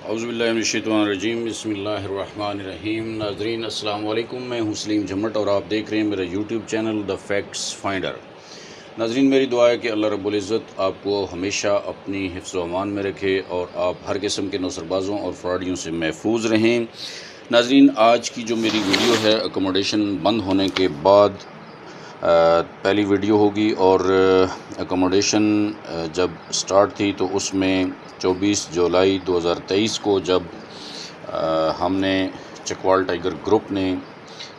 اعوذ باللہ من الشیطان الرجیم، بسم اللہ الرحمن الرحیم۔ ناظرین السلام علیکم، میں ہوں سلیم جھمٹ اور آپ دیکھ رہے ہیں میرا YouTube channel the facts finder. ناظرین، میری دعا ہے کہ اللہ رب العزت آپ کو ہمیشہ اپنی حفظ و امان میں رکھے اور آپ ہر قسم کے نوسر بازوں اور فراڈیوں سے محفوظ رہیں۔ ناظرین، آج کی جو میری ویڈیو ہے اکوموڈیشن بند ہونے کے بعد پہلی ویڈیو ہوگی، اور اکوموڈیشن جب سٹارٹ تھی تو اس میں 24 جولائی 2023 کو جب ہم نے چکوال ٹائیگر گروپ نے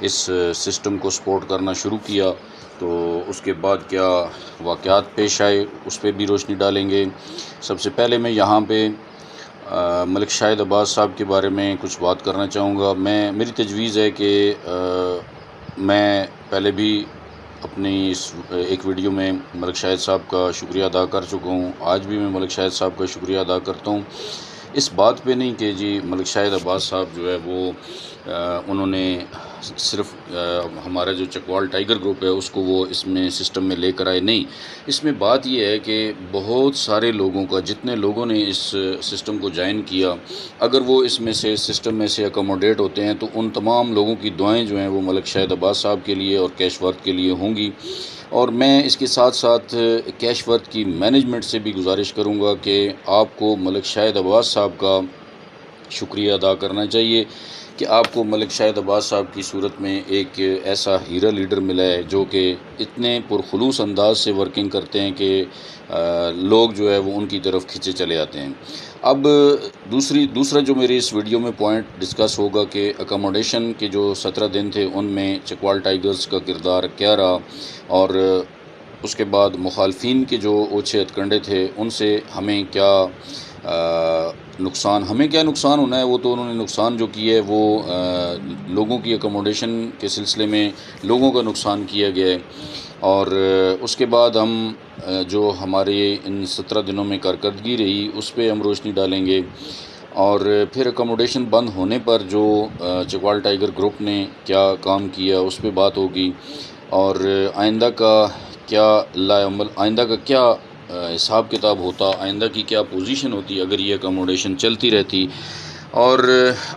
اس سسٹم کو سپورٹ کرنا شروع کیا تو اس کے بعد کیا واقعات پیش آئے اس پہ بھی روشنی ڈالیں گے۔ سب سے پہلے میں یہاں پہ ملک شاہد عباس صاحب کے بارے میں کچھ بات کرنا چاہوں گا۔ میری تجویز ہے کہ میں پہلے بھی اپنی اس ایک ویڈیو میں ملک شاہد صاحب کا شکریہ ادا کر چکا ہوں، آج بھی میں ملک شاہد صاحب کا شکریہ ادا کرتا ہوں، اس بات پہ نہیں کہ جی ملک شاہد عباس صاحب جو ہے وہ انہوں نے صرف ہمارا جو چکوال ٹائیگر گروپ ہے اس کو وہ اس میں سسٹم میں لے کر آئے، نہیں، اس میں بات یہ ہے کہ بہت سارے لوگوں کا، جتنے لوگوں نے اس سسٹم کو جوائن کیا، اگر وہ اس میں سے سسٹم میں سے اکوموڈیٹ ہوتے ہیں تو ان تمام لوگوں کی دعائیں جو ہیں وہ ملک شاہد عباس صاحب کے لیے اور کیش ورتھ کے لیے ہوں گی۔ اور میں اس کے ساتھ ساتھ کیش ورتھ کی مینجمنٹ سے بھی گزارش کروں گا کہ آپ کو ملک شاہد عباس صاحب کا شکریہ ادا کرنا چاہیے کہ آپ کو ملک شاہد عباس صاحب کی صورت میں ایک ایسا ہیرا لیڈر ملا ہے جو کہ اتنے پرخلوص انداز سے ورکنگ کرتے ہیں کہ لوگ جو ہے وہ ان کی طرف کھنچے چلے آتے ہیں۔ اب دوسرا جو میری اس ویڈیو میں پوائنٹ ڈسکس ہوگا کہ اکوموڈیشن کے جو 17 دن تھے ان میں چکوال ٹائیگرز کا کردار کیا رہا، اور اس کے بعد مخالفین کے جو اوچھے ہتھ تھے ان سے ہمیں کیا نقصان ہونا ہے، وہ تو انہوں نے نقصان جو کیا ہے وہ لوگوں کی اکوموڈیشن کے سلسلے میں لوگوں کا نقصان کیا گیا ہے، اور اس کے بعد ہم جو ہمارے ان 17 دنوں میں کارکردگی رہی اس پہ ہم روشنی ڈالیں گے، اور پھر اکوموڈیشن بند ہونے پر جو چکوال ٹائیگر گروپ نے کیا کام کیا اس پہ بات ہوگی، اور آئندہ کا کیا عمل، آئندہ کا کیا حساب کتاب ہوتا، آئندہ کی کیا پوزیشن ہوتی اگر یہ اکوموڈیشن چلتی رہتی، اور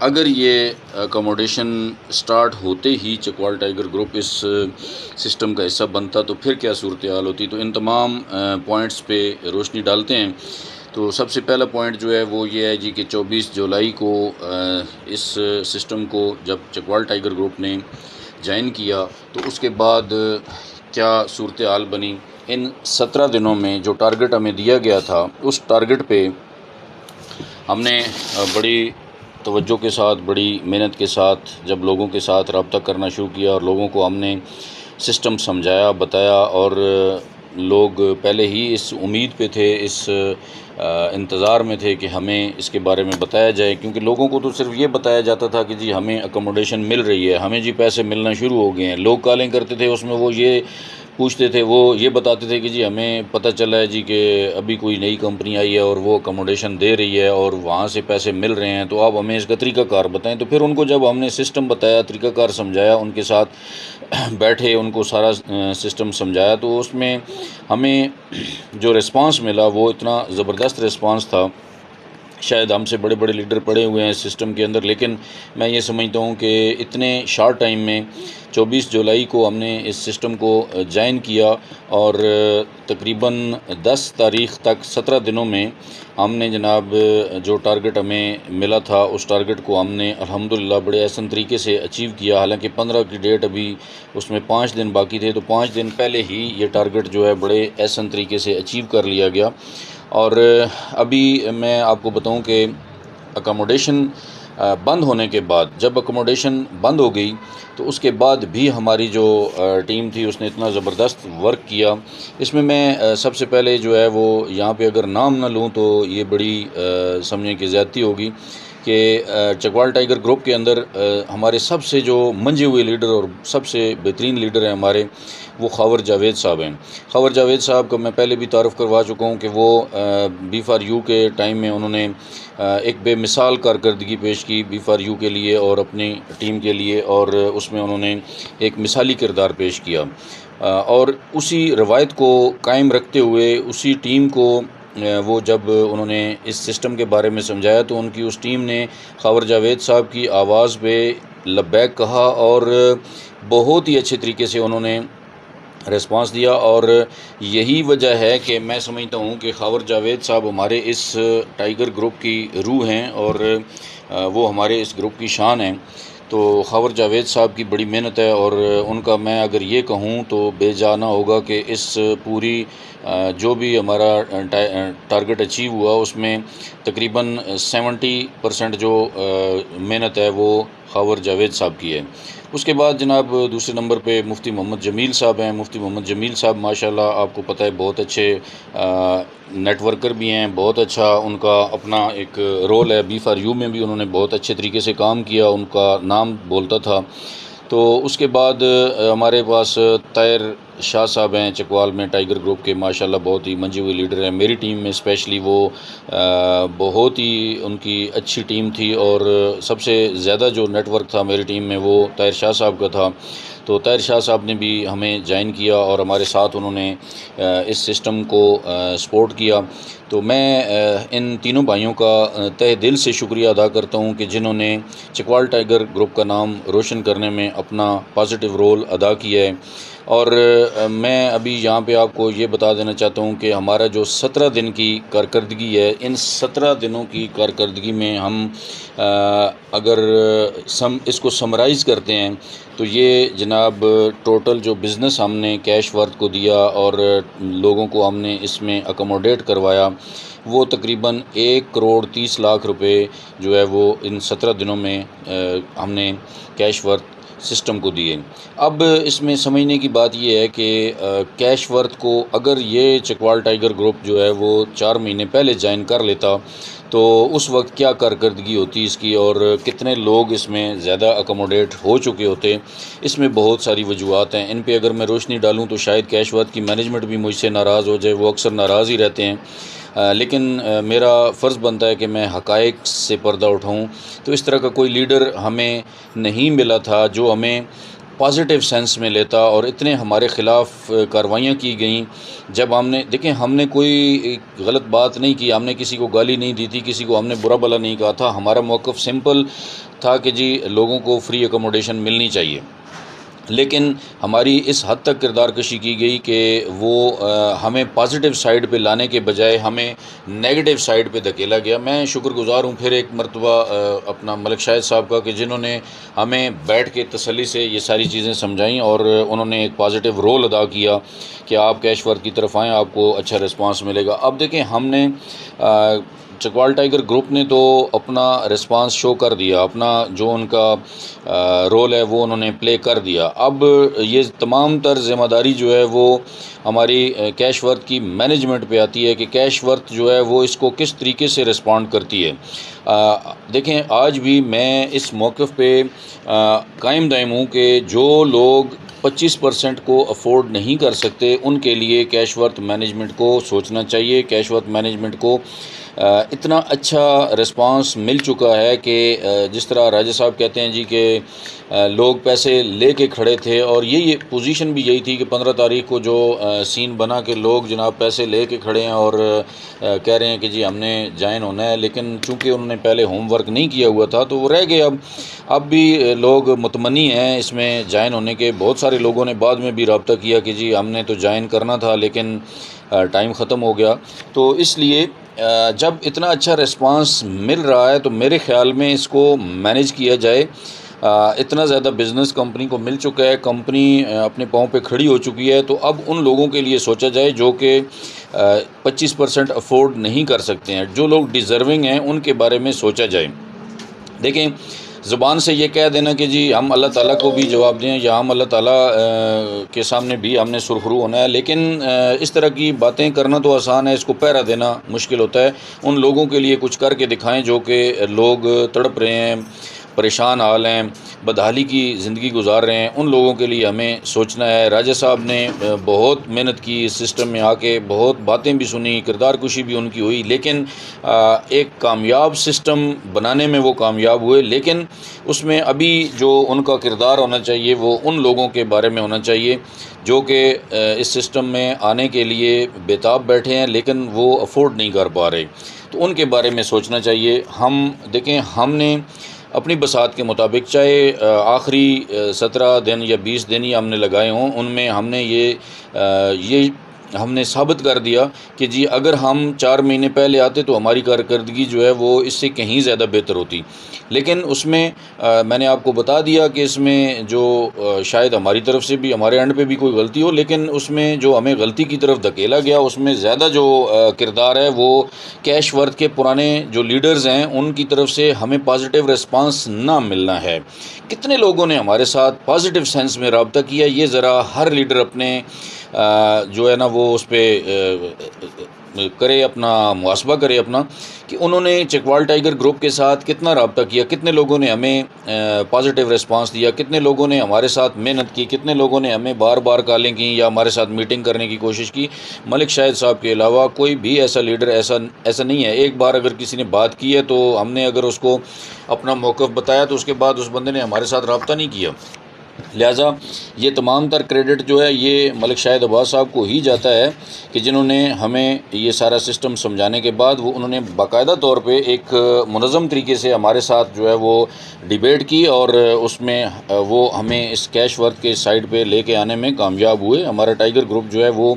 اگر یہ اکوموڈیشن سٹارٹ ہوتے ہی چکوال ٹائیگر گروپ اس سسٹم کا حصہ بنتا تو پھر کیا صورتحال ہوتی۔ تو ان تمام پوائنٹس پہ روشنی ڈالتے ہیں۔ تو سب سے پہلا پوائنٹ جو ہے وہ یہ ہے جی کہ 24 جولائی کو اس سسٹم کو جب چکوال ٹائیگر گروپ نے جوائن کیا تو اس کے بعد کیا صورتحال بنی۔ ان 17 دنوں میں جو ٹارگٹ ہمیں دیا گیا تھا اس ٹارگٹ پہ ہم نے بڑی توجہ کے ساتھ، بڑی محنت کے ساتھ جب لوگوں کے ساتھ رابطہ کرنا شروع کیا اور لوگوں کو ہم نے سسٹم سمجھایا، بتایا، اور لوگ پہلے ہی اس امید پہ تھے، اس انتظار میں تھے کہ ہمیں اس کے بارے میں بتایا جائے، کیونکہ لوگوں کو تو صرف یہ بتایا جاتا تھا کہ جی ہمیں اکوموڈیشن مل رہی ہے، ہمیں جی پیسے ملنا شروع ہو گئے ہیں۔ لوگ کالیں کرتے تھے، اس میں وہ یہ پوچھتے تھے، وہ یہ بتاتے تھے کہ جی ہمیں پتہ چلا ہے جی کہ ابھی کوئی نئی کمپنی آئی ہے اور وہ اکوموڈیشن دے رہی ہے اور وہاں سے پیسے مل رہے ہیں، تو آپ ہمیں اس کا طریقہ کار بتائیں۔ تو پھر ان کو جب ہم نے سسٹم بتایا، طریقہ کار سمجھایا، ان کے ساتھ بیٹھے، ان کو سارا سسٹم سمجھایا، تو اس میں ہمیں جو رسپانس ملا وہ اتنا زبردست رسپانس تھا۔ شاید ہم سے بڑے بڑے لیڈر پڑے ہوئے ہیں اس سسٹم کے اندر، لیکن میں یہ سمجھتا ہوں کہ اتنے شارٹ ٹائم میں 24 جولائی کو ہم نے اس سسٹم کو جوائن کیا، اور تقریباً 10 تاریخ تک 17 دنوں میں ہم نے جناب جو ٹارگٹ ہمیں ملا تھا اس ٹارگٹ کو ہم نے الحمدللہ بڑے احسن طریقے سے اچیو کیا۔ حالانکہ 15 کی ڈیٹ ابھی اس میں 5 دن باقی تھے، تو 5 دن پہلے ہی یہ ٹارگٹ جو ہے بڑے احسن طریقے سے اچیو کر لیا گیا۔ اور ابھی میں آپ کو بتاؤں کہ اکوموڈیشن بند ہونے کے بعد، جب اکوموڈیشن بند ہو گئی تو اس کے بعد بھی ہماری جو ٹیم تھی اس نے اتنا زبردست ورک کیا۔ اس میں سب سے پہلے جو ہے وہ یہاں پہ اگر نام نہ لوں تو یہ بڑی سمجھیں کہ زیادتی ہوگی کہ چکوال ٹائیگر گروپ کے اندر ہمارے سب سے جو منجے ہوئے لیڈر اور سب سے بہترین لیڈر ہیں ہمارے، وہ خاور جاوید صاحب ہیں۔ خاور جاوید صاحب کا میں پہلے بھی تعارف کروا چکا ہوں کہ وہ بی فار یو کے ٹائم میں انہوں نے ایک بے مثال کارکردگی پیش کی بی فار یو کے لیے اور اپنی ٹیم کے لیے، اور اس میں انہوں نے ایک مثالی کردار پیش کیا، اور اسی روایت کو قائم رکھتے ہوئے، اسی ٹیم کو وہ جب انہوں نے اس سسٹم کے بارے میں سمجھایا تو ان کی اس ٹیم نے خاور جاوید صاحب کی آواز پہ لبیک کہا اور بہت ہی اچھے طریقے سے انہوں نے ریسپانس دیا، اور یہی وجہ ہے کہ میں سمجھتا ہوں کہ خاور جاوید صاحب ہمارے اس ٹائیگر گروپ کی روح ہیں اور وہ ہمارے اس گروپ کی شان ہیں۔ تو خاور جاوید صاحب کی بڑی محنت ہے، اور ان کا میں اگر یہ کہوں تو بے جانا ہوگا کہ اس پوری جو بھی ہمارا ٹارگٹ اچیو ہوا اس میں تقریباً 70% جو محنت ہے وہ خاور جاوید صاحب کی ہے۔ اس کے بعد جناب دوسرے نمبر پہ مفتی محمد جمیل صاحب ہیں۔ مفتی محمد جمیل صاحب ماشاءاللہ آپ کو پتہ ہے بہت اچھے نیٹ ورکر بھی ہیں، بہت اچھا ان کا اپنا ایک رول ہے۔ B4U میں بھی انہوں نے بہت اچھے طریقے سے کام کیا، ان کا نام بولتا تھا۔ تو اس کے بعد ہمارے پاس طاہر شاہ صاحب ہیں چکوال میں ٹائیگر گروپ کے، ماشاءاللہ بہت ہی منجے ہوئے لیڈر ہیں۔ میری ٹیم میں اسپیشلی وہ بہت ہی ان کی اچھی ٹیم تھی، اور سب سے زیادہ جو نیٹ ورک تھا میری ٹیم میں وہ طاہر شاہ صاحب کا تھا۔ تو طاہر شاہ صاحب نے بھی ہمیں جوائن کیا اور ہمارے ساتھ انہوں نے اس سسٹم کو سپورٹ کیا۔ تو میں ان تینوں بھائیوں کا تہ دل سے شکریہ ادا کرتا ہوں کہ جنہوں نے چکوال ٹائیگر گروپ کا نام روشن کرنے میں اپنا پازیٹیو رول ادا کیا ہے۔ اور میں ابھی یہاں پہ آپ کو یہ بتا دینا چاہتا ہوں کہ ہمارا جو 17 دن کی کارکردگی ہے، ان 17 دنوں کی کارکردگی میں ہم اگر اس کو سمرائز کرتے ہیں تو یہ جناب ٹوٹل جو بزنس ہم نے کیش ورتھ کو دیا اور لوگوں کو ہم نے اس میں اکوموڈیٹ کروایا، وہ تقریباً 1,30,00,000 روپے جو ہے وہ ان 17 دنوں میں ہم نے کیش ورتھ سسٹم کو دیے۔ اب اس میں سمجھنے کی بات یہ ہے کہ کیش ورتھ کو اگر یہ چکوال ٹائیگر گروپ جو ہے وہ 4 مہینے پہلے جوائن کر لیتا تو اس وقت کیا کارکردگی ہوتی اس کی، اور کتنے لوگ اس میں زیادہ اکوموڈیٹ ہو چکے ہوتے۔ اس میں بہت ساری وجوہات ہیں، ان پہ اگر میں روشنی ڈالوں تو شاید کیش ورتھ کی مینجمنٹ بھی مجھ سے ناراض ہو جائے، وہ اکثر ناراض ہی رہتے ہیں، لیکن میرا فرض بنتا ہے کہ میں حقائق سے پردہ اٹھاؤں۔ تو اس طرح کا کوئی لیڈر ہمیں نہیں ملا تھا جو ہمیں پازیٹیو سینس میں لیتا، اور اتنے ہمارے خلاف کاروائیاں کی گئیں جب ہم نے دیکھیں ہم نے کوئی غلط بات نہیں کی، ہم نے کسی کو گالی نہیں دی تھی، کسی کو ہم نے برا بھلا نہیں کہا تھا۔ ہمارا موقف سمپل تھا کہ جی لوگوں کو فری اکوموڈیشن ملنی چاہیے، لیکن ہماری اس حد تک کردار کشی کی گئی کہ وہ ہمیں پازیٹیو سائیڈ پہ لانے کے بجائے ہمیں نیگیٹو سائیڈ پہ دھکیلا گیا۔ میں شکر گزار ہوں پھر ایک مرتبہ اپنا ملک شاہد صاحب کا کہ جنہوں نے ہمیں بیٹھ کے تسلی سے یہ ساری چیزیں سمجھائیں، اور انہوں نے ایک پازیٹیو رول ادا کیا کہ آپ کیش ورتھ کی طرف آئیں، آپ کو اچھا رسپانس ملے گا۔ اب دیکھیں ہم نے چکوال ٹائیگر گروپ نے تو اپنا رسپانس شو کر دیا، اپنا جو ان کا رول ہے وہ انہوں نے پلے کر دیا۔ اب یہ تمام تر ذمہ داری جو ہے وہ ہماری کیش ورتھ کی مینجمنٹ پہ آتی ہے کہ کیش ورتھ جو ہے وہ اس کو کس طریقے سے رسپونڈ کرتی ہے۔ دیکھیں آج بھی میں اس موقف پہ قائم دائم ہوں کہ جو لوگ 25% کو افورڈ نہیں کر سکتے ان کے لیے کیش ورتھ مینجمنٹ کو سوچنا چاہیے۔ کیش ورتھ مینجمنٹ کو اتنا اچھا رسپانس مل چکا ہے کہ جس طرح راجہ صاحب کہتے ہیں جی کہ لوگ پیسے لے کے کھڑے تھے، اور یہ پوزیشن بھی یہی تھی کہ 15 تاریخ کو جو سین بنا کہ لوگ جناب پیسے لے کے کھڑے ہیں اور کہہ رہے ہیں کہ جی ہم نے جوائن ہونا ہے، لیکن چونکہ انہوں نے پہلے ہوم ورک نہیں کیا ہوا تھا تو وہ رہ گئے۔ اب بھی لوگ متمنی ہیں اس میں جوائن ہونے کے۔ بہت سارے لوگوں نے بعد میں بھی رابطہ کیا کہ جی ہم نے تو جوائن کرنا تھا لیکن ٹائم ختم ہو گیا۔ تو اس لیے جب اتنا اچھا ریسپانس مل رہا ہے تو میرے خیال میں اس کو مینیج کیا جائے۔ اتنا زیادہ بزنس کمپنی کو مل چکا ہے، کمپنی اپنے پاؤں پہ کھڑی ہو چکی ہے، تو اب ان لوگوں کے لیے سوچا جائے جو کہ 25% افورڈ نہیں کر سکتے ہیں، جو لوگ ڈیزرونگ ہیں ان کے بارے میں سوچا جائے۔ دیکھیں زبان سے یہ کہہ دینا کہ جی ہم اللہ تعالیٰ کو بھی جواب دیں یا ہم اللہ تعالیٰ کے سامنے بھی ہم نے سرخرو ہونا ہے، لیکن اس طرح کی باتیں کرنا تو آسان ہے، اس کو پہرا دینا مشکل ہوتا ہے۔ ان لوگوں کے لیے کچھ کر کے دکھائیں جو کہ لوگ تڑپ رہے ہیں، پریشان حال ہیں، بدحالی کی زندگی گزار رہے ہیں، ان لوگوں کے لیے ہمیں سوچنا ہے۔ راجہ صاحب نے بہت محنت کی اس سسٹم میں آ کے، بہت باتیں بھی سنی، کردار کشی بھی ان کی ہوئی، لیکن ایک کامیاب سسٹم بنانے میں وہ کامیاب ہوئے، لیکن اس میں ابھی جو ان کا کردار ہونا چاہیے وہ ان لوگوں کے بارے میں ہونا چاہیے جو کہ اس سسٹم میں آنے کے لیے بےتاب بیٹھے ہیں لیکن وہ افورڈ نہیں کر پا رہے، تو ان کے بارے میں سوچنا چاہیے۔ ہم دیکھیں، ہم نے اپنی بساط کے مطابق چاہے آخری 17 دن یا 20 دن ہی ہم نے لگائے ہوں، ان میں ہم نے یہ ہم نے ثابت کر دیا کہ جی اگر ہم 4 مہینے پہلے آتے تو ہماری کارکردگی جو ہے وہ اس سے کہیں زیادہ بہتر ہوتی، لیکن اس میں میں نے آپ کو بتا دیا کہ اس میں جو شاید ہماری طرف سے بھی، ہمارے اینڈ پہ بھی کوئی غلطی ہو، لیکن اس میں جو ہمیں غلطی کی طرف دھکیلا گیا اس میں زیادہ جو کردار ہے وہ کیش ورتھ کے پرانے جو لیڈرز ہیں ان کی طرف سے ہمیں پازیٹیو ریسپانس نہ ملنا ہے۔ کتنے لوگوں نے ہمارے ساتھ پازیٹیو سینس میں رابطہ کیا، یہ ذرا ہر لیڈر اپنے جو ہے نا وہ اس پہ کرے، اپنا محاسبہ کرے اپنا، کہ انہوں نے چکوال ٹائیگر گروپ کے ساتھ کتنا رابطہ کیا، کتنے لوگوں نے ہمیں پازیٹیو ریسپانس دیا، کتنے لوگوں نے ہمارے ساتھ محنت کی، کتنے لوگوں نے ہمیں بار بار کالیں کی یا ہمارے ساتھ میٹنگ کرنے کی کوشش کی۔ ملک شاہد صاحب کے علاوہ کوئی بھی ایسا لیڈر ایسا نہیں ہے۔ ایک بار اگر کسی نے بات کی ہے تو ہم نے اگر اس کو اپنا موقف بتایا تو اس کے بعد اس بندے نے ہمارے ساتھ رابطہ نہیں کیا۔ لہٰذا یہ تمام تر کریڈٹ جو ہے یہ ملک شاہد عباس صاحب کو ہی جاتا ہے کہ جنہوں نے ہمیں یہ سارا سسٹم سمجھانے کے بعد انہوں نے باقاعدہ طور پہ ایک منظم طریقے سے ہمارے ساتھ جو ہے وہ ڈیبیٹ کی، اور اس میں وہ ہمیں اس کیش ورتھ کے سائڈ پہ لے کے آنے میں کامیاب ہوئے۔ ہمارا ٹائیگر گروپ جو ہے وہ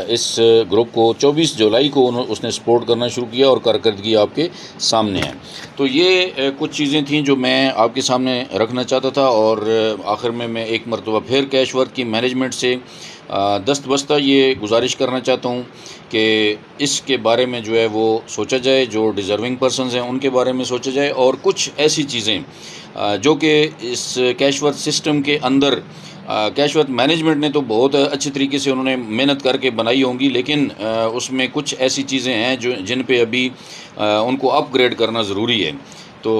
اس گروپ کو 24 جولائی کو اس نے سپورٹ کرنا شروع کیا، اور کارکردگی آپ کے سامنے ہے۔ تو یہ کچھ چیزیں تھیں جو میں آپ کے سامنے رکھنا چاہتا تھا، اور آخر میں ایک مرتبہ پھر کیش ورتھ کی مینجمنٹ سے دست بستہ یہ گزارش کرنا چاہتا ہوں کہ اس کے بارے میں جو ہے وہ سوچا جائے، جو ڈیزرونگ پرسنز ہیں ان کے بارے میں سوچا جائے، اور کچھ ایسی چیزیں جو کہ اس کیش ورتھ سسٹم کے اندر کیش ورتھ مینجمنٹ نے تو بہت اچھے طریقے سے انہوں نے محنت کر کے بنائی ہوں گی، لیکن اس میں کچھ ایسی چیزیں ہیں جن پہ ابھی ان کو اپ گریڈ کرنا ضروری ہے۔ تو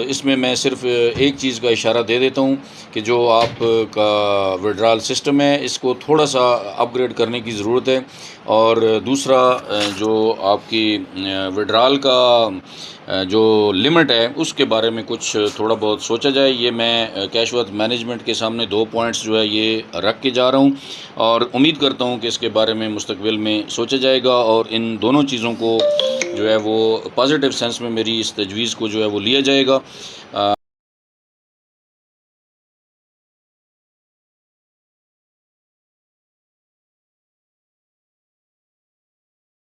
اس میں صرف ایک چیز کا اشارہ دے دیتا ہوں کہ جو آپ کا وڈرال سسٹم ہے اس کو تھوڑا سا اپ گریڈ کرنے کی ضرورت ہے، اور دوسرا جو آپ کی وڈرال کا جو لمٹ ہے اس کے بارے میں کچھ تھوڑا بہت سوچا جائے۔ یہ میں کیش ورتھ مینجمنٹ کے سامنے 2 پوائنٹس جو ہے یہ رکھ کے جا رہا ہوں، اور امید کرتا ہوں کہ اس کے بارے میں مستقبل میں سوچا جائے گا، اور ان دونوں چیزوں کو جو ہے وہ پازیٹیو سینس میں میری اس تجویز کو جو ہے وہ لیا جائے گا۔